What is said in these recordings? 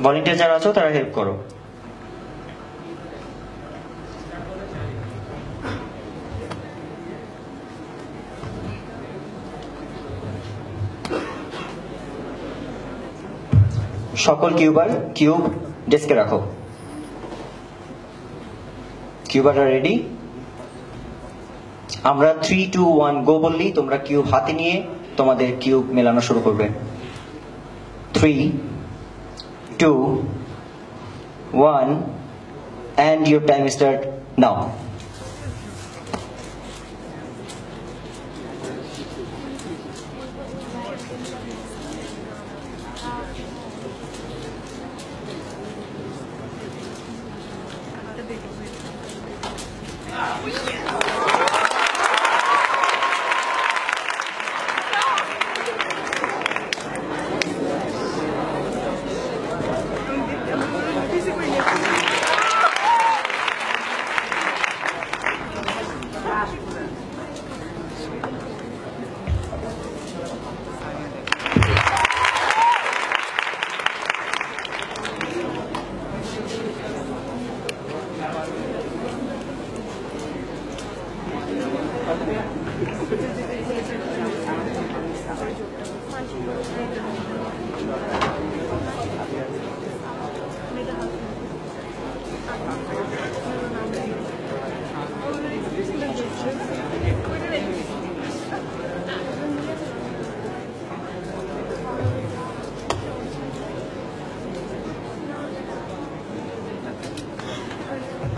Volunteer যারা আছো তারা হেল্প করো। সকল কিউব ডেস্কে রাখো। কিউবাররা রেডি? আমরা 3, 2, 1 গো বললি তোমরা কিউব হাতে নিয়ে তোমাদের কিউব মেলানো শুরু করবে। 3, 2, 1 and your time start now.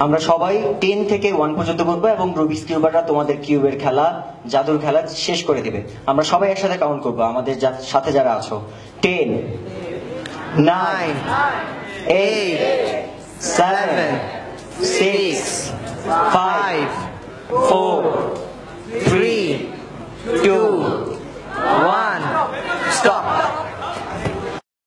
আমরা সবাই 10 থেকে 1 পর্যন্ত গুনবো এবং রুবিক্স কিউবাররা তোমাদের কিউবের খেলা, জাদুর খেলা শেষ করে দিবে। আমরা সবাই একসাথে কাউন্ট করবো, আমাদের সাথে যারা আছো। 10, 9, 8, 7, 6, 5, 4, 3, 2,